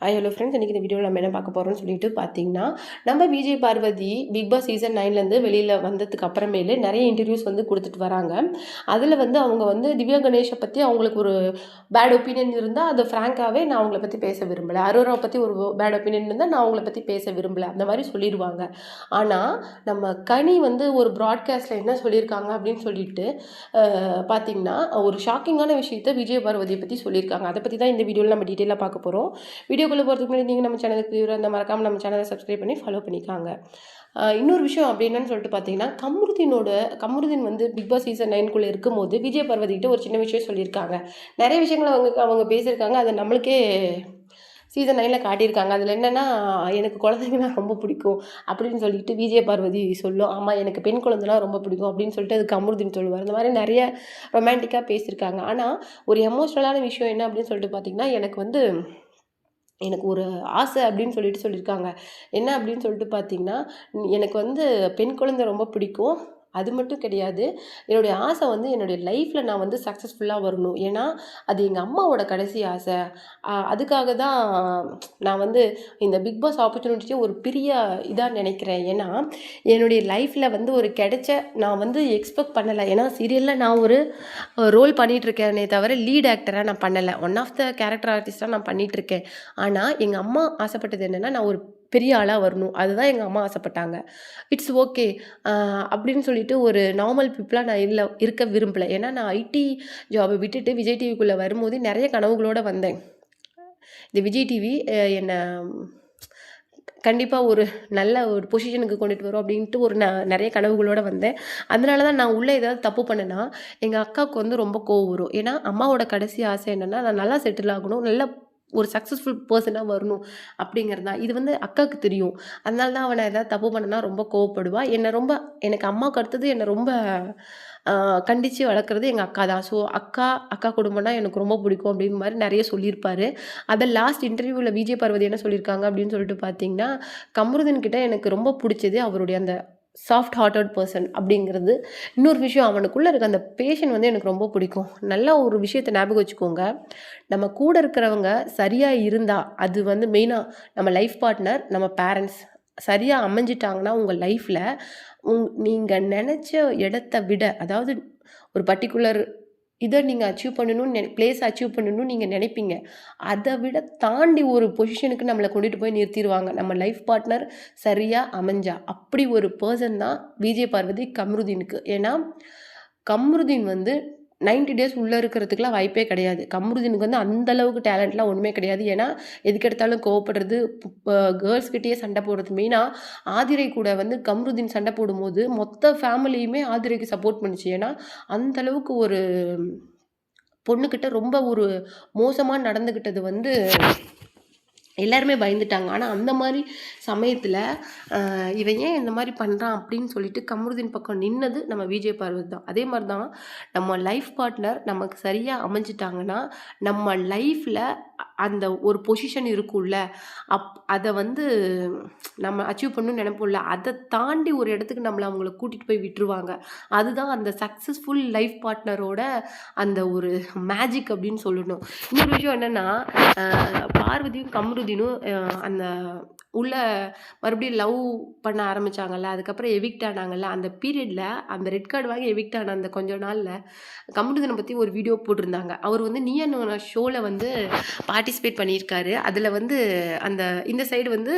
Hello friends, இன்றைக்கி இந்த வீடியோவில் நம்ம என்ன பார்க்க போகிறோம்னு சொல்லிட்டு பார்த்தீங்கன்னா, நம்ம Vijay Parvathy Bigg Boss season 9லேருந்து வெளியில் வந்ததுக்கு அப்புறமேலு நிறைய இன்டர்வியூஸ் வந்து கொடுத்துட்டு வராங்க. அதில் வந்து அவங்க வந்து திவ்யா கணேஷை பற்றி அவங்களுக்கு ஒரு பேட் ஒப்பீனியன் இருந்தால் அதை ஃப்ராங்காகவே நான் அவங்கள பற்றி பேச விரும்பலை, அரோராவை பற்றி ஒரு பேட் ஒப்பீனியன் இருந்தால் நான் அவங்கள பற்றி பேச விரும்பலை, அந்த மாதிரி சொல்லிடுவாங்க. ஆனால் நம்ம கனி வந்து ஒரு ப்ராட்காஸ்ட்டில் என்ன சொல்லியிருக்காங்க அப்படின்னு சொல்லிட்டு பார்த்தீங்கன்னா, ஒரு ஷாக்கிங்கான விஷயத்தை விஜய் பார்வதியை பற்றி சொல்லியிருக்காங்க. அதை பற்றி தான் இந்த வீடியோவில் நம்ம டீட்டெயிலாக பார்க்க போகிறோம். வீடியோக்குள்ளே போகிறதுக்கு முன்னாடி நீங்கள் நம்ம சேனலுக்கு வியூவர் அந்த மறக்காமல் நம்ம சேனலை சப்ஸ்கிரைப் பண்ணி ஃபாலோ பண்ணிக்காங்க. இன்னொரு விஷயம் அப்படி என்னன்னு சொல்லிட்டு பார்த்தீங்கன்னா, கமருதீன் வந்து பிக் பாஸ் சீசன் 9க்குள்ளே இருக்கும்போது விஜய் பார்வதிக்கிட்ட ஒரு சின்ன விஷயம் சொல்லியிருக்காங்க. நிறைய விஷயங்கள் அவங்க பேசியிருக்காங்க. அதை நம்மளுக்கே சீசன் 9ல் காட்டியிருக்காங்க. அதில் என்னென்னா, எனக்கு குழந்தைங்கன்னா ரொம்ப பிடிக்கும் அப்படின்னு சொல்லிட்டு விஜய் பார்வதி சொல்லும். ஆமாம், எனக்கு பெண் குழந்தைலாம் ரொம்ப பிடிக்கும் அப்படின்னு சொல்லிட்டு அது கமருதீன் சொல்லுவார். இந்த மாதிரி நிறைய ரொமான்டிக்காக பேசியிருக்காங்க. ஆனால் ஒரு எமோஷ்னலான விஷயம் என்ன அப்படின்னு சொல்லிட்டு பார்த்தீங்கன்னா, எனக்கு ஒரு ஆசை அப்படின்னு சொல்லியிருக்காங்க. என்ன அப்படின்னு சொல்லிட்டு பார்த்தீங்கன்னா, எனக்கு வந்து பெண் குழந்தை ரொம்ப பிடிக்கும். அது மட்டும் கிடையாது, என்னுடைய ஆசை வந்து என்னுடைய லைஃப்பில் நான் வந்து சக்ஸஸ்ஃபுல்லாக வரணும். ஏன்னா அது எங்கள் அம்மாவோட கடைசி ஆசை. அதுக்காக தான் நான் வந்து இந்த பிக் பாஸ் ஆப்பர்ச்சுனிட்டியை ஒரு பெரிய இதாக நினைக்கிறேன். ஏன்னா என்னுடைய லைஃப்பில் வந்து ஒரு நான் வந்து எக்ஸ்பெக்ட் பண்ணலை. ஏன்னா சீரியலில் நான் ஒரு ரோல் பண்ணிகிட்ருக்கேனே தவிர லீட் ஆக்டராக நான் பண்ணலை. ஒன் ஆஃப் த கேரக்டர் ஆர்டிஸ்ட்டாக நான் பண்ணிகிட்ருக்கேன். ஆனால் எங்கள் அம்மா ஆசைப்பட்டது என்னென்னா, நான் ஒரு பெரிய ஆளாக வரணும். அதுதான் எங்கள் அம்மா ஆசைப்பட்டாங்க. இட்ஸ் ஓகே அப்படின்னு சொல்லிட்டு ஒரு நார்மல் பீப்புளாக நான் இருக்க விரும்பலை. ஏன்னா நான் ஐடி ஜாபை விட்டுட்டு விஜய் டிவிக்குள்ளே வரும்போது நிறைய கனவுகளோடு வந்தேன். இந்த விஜய் டிவி என்னை கண்டிப்பாக ஒரு நல்ல ஒரு பொசிஷனுக்கு கொண்டுட்டு வரும் அப்படின்ட்டு ஒரு நிறைய கனவுகளோடு வந்தேன். அதனால தான் நான் உள்ளே ஏதாவது தப்பு பண்ணேன்னா எங்கள் அக்காவுக்கு வந்து ரொம்ப கோவம் வரும். ஏன்னா அம்மாவோட கடைசி ஆசை என்னென்னா, நான் நல்லா செட்டில் ஆகணும், நல்ல ஒரு சக்ஸஸ்ஃபுல் பர்சனாக வரணும் அப்படிங்கிறது தான். இது வந்து அக்காவுக்கு தெரியும். அதனால தான் அவனை ஏதாவது தப்பு பண்ணனா ரொம்ப கோவப்படுவா. எனக்கு அம்மாவுக்கு அடுத்தது என்னை ரொம்ப கண்டித்து வளர்க்குறது எங்கள் அக்கா தான். ஸோ அக்கா குடும்பம்னா எனக்கு ரொம்ப பிடிக்கும் அப்படின்னு மாதிரி நிறைய சொல்லியிருப்பார். அதை லாஸ்ட் இன்டர்வியூவில் விஜய் பார்வதி என்ன சொல்லியிருக்காங்க அப்படின்னு சொல்லிட்டு பார்த்தீங்கன்னா, கமருதீன் கிட்ட எனக்கு ரொம்ப பிடிச்சது அவருடைய அந்த சாஃப்ட் ஹார்ட்டட் பர்சன் அப்படிங்கிறது. இன்னொரு விஷயம், அவனுக்குள்ளே இருக்க அந்த பேஷன் வந்து எனக்கு ரொம்ப பிடிக்கும். நல்ல ஒரு விஷயத்தை ஞாபகம் வச்சுக்கோங்க, நம்ம கூட இருக்கிறவங்க சரியாக இருந்தால் அது வந்து மெயினாக நம்ம லைஃப் பார்ட்னர், நம்ம பேரண்ட்ஸ் சரியாக அமைஞ்சிட்டாங்கன்னா உங்கள் லைஃப்பில் நீங்கள் நினச்ச இடத்த விட, அதாவது ஒரு பர்டிகுலர் இதை நீங்கள் அச்சீவ் பண்ணணும்னு பிளேஸ் அச்சீவ் பண்ணணும்னு நீங்கள் நினைப்பீங்க. அதை விட தாண்டி ஒரு பொசிஷனுக்கு நம்மளை கொண்டுட்டு போய் நிறுத்திடுவாங்க நம்ம லைஃப் பார்ட்னர் சரியாக அமைஞ்சா. அப்படி ஒரு பர்சன் தான் விஜய் பார்வதி கமருதீனுக்கு. ஏன்னா கமருதீன் வந்து 90 டேஸ் உள்ளே இருக்கிறதுக்குலாம் வாய்ப்பே கிடையாது. கமருதீனுக்கு வந்து அந்தளவுக்கு டேலண்ட்லாம் ஒன்றுமே கிடையாது. ஏன்னா எதுக்கெடுத்தாலும் கோவப்படுறது, கேர்ள்ஸ்கிட்டேயே சண்டை போடுறது. மெயினாக ஆதிரை கூட வந்து கமருதீன் சண்டை போடும்போது மொத்த ஃபேமிலியுமே ஆதிரைக்கு சப்போர்ட் பண்ணுச்சு. ஏன்னா அந்தளவுக்கு ஒரு பொண்ணுக்கிட்ட ரொம்ப ஒரு மோசமாக நடந்துக்கிட்டது வந்து எல்லாருமே பயந்துட்டாங்க. ஆனால் அந்த மாதிரி சமயத்தில் இவன் ஏன் இந்த மாதிரி பண்ணுறான் அப்படின்னு சொல்லிட்டு கமருதீன் பக்கம் நின்னது நம்ம விஜய் பார்வதி தான். அதே மாதிரி தான் நம்ம லைஃப் பார்ட்னர் நமக்கு சரியாக அமைஞ்சிட்டாங்கன்னா நம்ம லைஃப்பில் அந்த ஒரு பொசிஷன் இருக்கும்ல, அதை வந்து நம்ம அச்சீவ் பண்ணணும்னு நினைப்போம்ல, அதை தாண்டி ஒரு இடத்துக்கு நம்மளை அவங்கள கூட்டிகிட்டு போய் விட்டுருவாங்க. அதுதான் அந்த சக்ஸஸ்ஃபுல் லைஃப் பார்ட்னரோட அந்த ஒரு மேஜிக் அப்படின்னு சொல்லணும். இன்னொரு விஷயம் என்னென்னா, பார்வதியும் கமருதீனும் அந்த உள்ள மறுபடியும் லவ் பண்ண ஆரம்பித்தாங்கல்ல, அதுக்கப்புறம் எவிக்ட் ஆனாங்கல்ல, அந்த பீரியடில் அந்த ரெட் கார்டு வாங்கி எவிக்ட் ஆன அந்த கொஞ்ச நாளில் கமருதீனை பற்றி ஒரு வீடியோ போட்டிருந்தாங்க. அவர் வந்து நீ என்ன ஷோவில் வந்து பார்ட்டிசிபேட் பண்ணியிருக்காரு. அதில் வந்து இந்த சைடு வந்து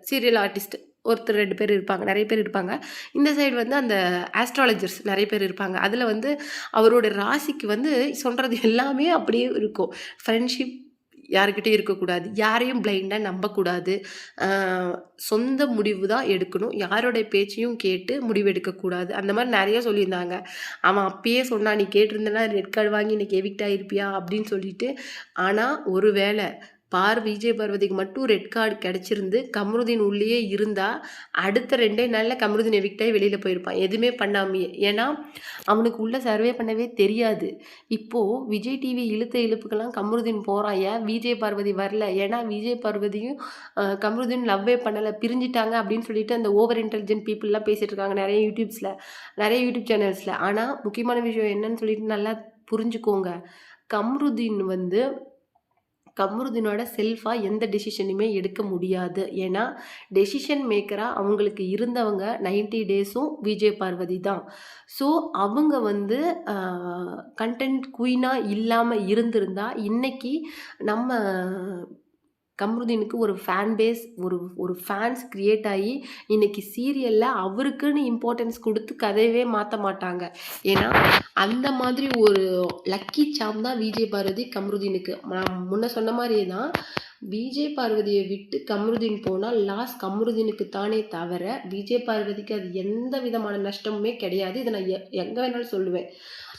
சீரியல் ஆர்டிஸ்ட் ஒருத்தர் 2 பேர் இருப்பாங்க, நிறைய பேர் இருப்பாங்க. இந்த சைடு வந்து அந்த ஆஸ்ட்ராலஜர்ஸ் நிறைய பேர் இருப்பாங்க. அதில் வந்து அவரோட ராசிக்கு வந்து சொல்கிறது எல்லாமே அப்படியே இருக்கும். ஃப்ரெண்ட்ஷிப் யாருக்கிட்டையும் இருக்கக்கூடாது, யாரையும் பிளைண்டாக நம்பக்கூடாது, சொந்த முடிவு தான் எடுக்கணும், யாரோடைய பேச்சையும் கேட்டு முடிவு எடுக்கக்கூடாது, அந்த மாதிரி நிறைய சொல்லியிருந்தாங்க. அவன் அப்பயே சொன்னான், நீ கேட்டிருந்தனா ரெட் கார்டு வாங்கி இன்னைக்கு எவிக்ட் ஆகிருப்பியா அப்படின்னு சொல்லிட்டு. ஆனால் ஒரு வேளை விஜய் பார்வதிக்கு மட்டும் ரெட் கார்டு கிடச்சிருந்து கமருதீன் உள்ளேயே இருந்தால் அடுத்த 2 நாளில் கமருதீன் எவிக்டாகி வெளியில் போயிருப்பான், எதுவுமே பண்ணாமையே. ஏன்னா அவனுக்கு உள்ளே சர்வே பண்ணவே தெரியாது. இப்போது விஜய் டிவி இழுத்த இழுப்புக்கெல்லாம் கமருதீன் போகிறான். ஏன் விஜய் பார்வதி வரல? ஏன்னா விஜய் பார்வதியும் கமருதீன் லவ்வே பண்ணலை, பிரிஞ்சிட்டாங்க அப்படின்னு சொல்லிட்டு அந்த ஓவர் இன்டெலிஜென்ட் பீப்புளெலாம் பேசிகிட்டு இருக்காங்க நிறைய யூடியூப் சேனல்ஸில். ஆனால் முக்கியமான விஷயம் என்னன்னு சொல்லிட்டு நல்லா புரிஞ்சுக்கோங்க, கமருதீன் வந்து கமருதீனோட செல்ஃபா எந்த டெசிஷனுமே எடுக்க முடியாது. ஏன்னா, டெசிஷன் மேக்கரா அவங்களுக்கு இருந்தவங்க 90 டேஸும் விஜய் பார்வதி தான். ஸோ, அவங்க வந்து அ கன்டென்ட் குயினா இல்லாம இருந்திருந்தா, இன்னைக்கு நம்ம கம்ருதீனுக்கு ஒரு ஃபேன் பேஸ், ஒரு ஃபேன்ஸ் கிரியேட் ஆகி, இன்னைக்கு சீரியல்ல அவருக்குன்னு இம்பார்ட்டன்ஸ் குடுத்து கதையவே மாத்த மாட்டாங்க. ஏன்னா, அந்த மாதிரி ஒரு லக்கி சார்ம் தான் விஜய் பார்வதி கம்ருதீனுக்கு. நான் முன்ன சொன்ன மாரியே தான், விஜய் பார்வதிய விட்டு கம்ருதீன் போனா லாஸ் கம்ருதீனுக்கு தானே தவிர, விஜய் பார்வதிக்கு அது எந்த விதமான நஷ்டமுமே கிடையாது. இத நான் எங்க வேணாலும் சொல்லுவேன்.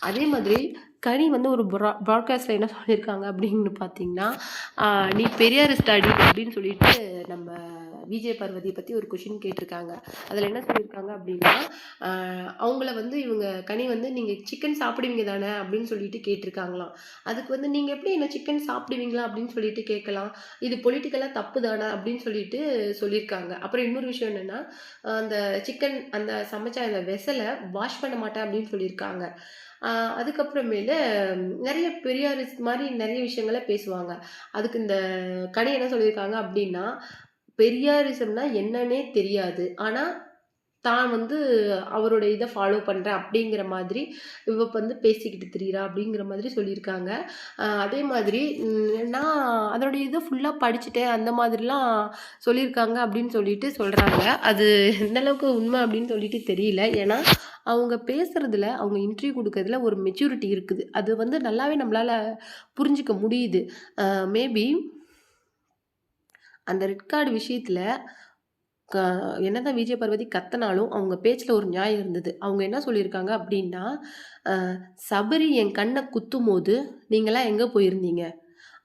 அதே மாதிரி கனி வந்து ஒரு ப்ராட்காஸ்ட்ல என்ன சொல்லியிருக்காங்க அப்படின்னு பார்த்தீங்கன்னா, "நீ பெரியாரிஸ்ட் அடி" அப்படின்னு சொல்லிட்டு நம்ம விஜய் பார்வதிய பத்தி ஒரு கொஸ்டின் கேட்டிருக்காங்க. அதில என்ன சொல்லியிருக்காங்க அப்படின்னா, அவங்கள வந்து இவங்க கனி வந்து, "நீங்க சிக்கன் சாப்பிடுவீங்க தானே?" அப்படின்னு சொல்லிட்டு கேட்டிருக்காங்களாம். அதுக்கு வந்து, "நீங்க எப்படி என்ன சிக்கன் சாப்பிடுவீங்களா?" அப்படின்னு சொல்லிட்டு கேட்கலாம். இது பொலிட்டிக்கலா தப்பு தானே அப்படின்னு சொல்லிட்டு சொல்லியிருக்காங்க. அப்புறம் இன்னொரு விஷயம் என்னன்னா, அந்த சிக்கன் அந்த சமைச்ச அந்த வெசல வாஷ் பண்ண மாட்டேன் அப்படின்னு சொல்லியிருக்காங்க. அதுக்கப்புறமேலு நெறைய பெரியாரிஸ்ட் மாரி நெறைய விஷயங்கள பேசுவாங்க. அதுக்கு இந்த கனி என்ன சொல்லியிருக்காங்க அப்டின்னா, பெரியாரிசம்னா என்னன்னே தெரியாது. ஆனா, தான் வந்து அவரோட இத ஃபாலோ பண்றேன் அப்டிங்கிற மாதிரி இவ வந்து பேசிக்கிட்டு திரியிறா அப்டிங்கிற மாதிரி சொல்லியிருக்காங்க. அதே மாதிரி நான் அதனுடைய இத ஃபுல்லா படிச்சுட்டேன் அந்த மாதிரிலாம் சொல்லியிருக்காங்க அப்டின்னு சொல்லிட்டு சொல்றாங்க. அது எந்த அளவுக்கு உண்ம அப்டின்னு சொல்லிட்டு தெரியல. ஏன்னா, அவங்க பேசுறதுல, அவங்க இன்டர்வியூ குடுக்கறதுல ஒரு மெச்சூரிட்டி இருக்குது. அது வந்து நல்லாவே நம்மளால புரிஞ்சுக்க முடியுது. மேபி அந்த ரெட் கார்டு விஷயத்துல க என்னதான் விஜய் பார்வதி கத்துனாலும், அவங்க பேச்சுல ஒரு நியாயம் இருந்தது. அவங்க என்ன சொல்லியிருக்காங்க அப்டின்னா, அ "சபரி என் கண்ண குத்தும்போது, நீங்கலாம் எங்க போயிருந்தீங்க?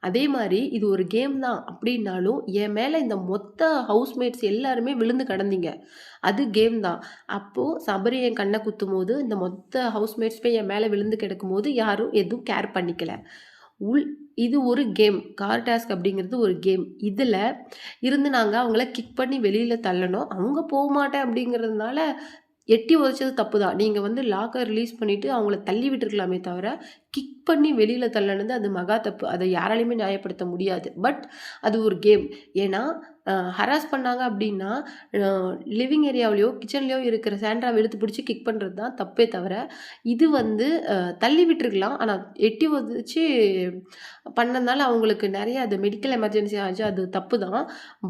அதே மாரி இது ஒரு கேம் தான் அப்டின்னாலும், என் மேல இந்த மொத்த ஹவுஸ்மேட்ஸ் எல்லாருமே விழுந்து கிடந்தீங்க. அது கேம் தான். அப்போ சபரி என் கண்ண குத்தும்போது, இந்த மொத்த ஹவுஸ்மேட்ஸுமே என் மேல விழுந்து கிடக்கும்போது, யாரும் எதுவும் கேர் பண்ணிக்கல. உள் இது ஒரு கேம். கார் டாஸ்க் அப்படிங்கிறது ஒரு கேம். இதுல இருந்து நாங்க அவங்கள கிக் பண்ணி வெளியில தள்ளனோம். அவங்க போமாட்டேன் அப்படிங்கிறதுனால எட்டி உதைச்சது தப்பு தான். நீங்க வந்து லாக்க ரிலீஸ் பண்ணிட்டு அவங்கள தள்ளி விட்டுருக்கலாமே தவிர, கிக் பண்ணி வெளியில தள்ளுனது அது மகா தப்பு. அத யாராலயுமே நியாயப்படுத்த முடியாது. பட் அது ஒரு கேம். ஏன்னா, ஹராஸ் பண்ணாங்க அப்டின்னா, அ லிவிங் ஏரியாவிலயோ, கிச்சன்லயோ இருக்கிற சாண்ட்ராவ இழுத்து பிடிச்சு கிக் பண்றது தான் தப்பே தவிர, இது வந்து தள்ளி விட்டுருக்கலாம். ஆனா, எட்டி உதைச்சு பண்ணதுனால அவங்களுக்கு நெறைய அது மெடிக்கல் எமர்ஜென்சி ஆச்சு. அது தப்பு தான்.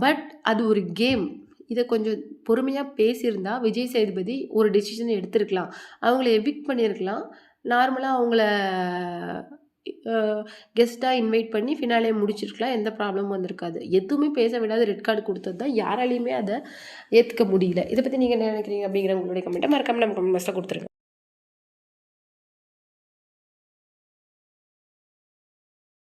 பட் அது ஒரு கேம். இத கொஞ்சம் பொறுமையா பேசியிருந்தா, விஜய் சேதுபதி ஒரு டெசிஷன் எடுத்திருக்கலாம். அவங்கள எவிக்ட் பண்ணியிருக்கலாம். நார்மலா அவங்கள அ கெஸ்ட்டா இன்வைட் பண்ணி ஃபினாலே முடிச்சிருக்கலாம். எந்த ப்ராப்ளமும் வந்திருக்காது. எதுவுமே பேச விடாத ரெட் கார்டு குடுத்தது தான் யாராலயுமே அத ஏத்துக்க முடியல. இத பத்தி நீங்க என்ன நெனைக்கிறீங்க? அப்படிங்கிற உங்களுடைய கமெண்ட்ட மறக்காம நம்ம கமெண்ட் பாக்ஸ்ல குடுத்துருங்க.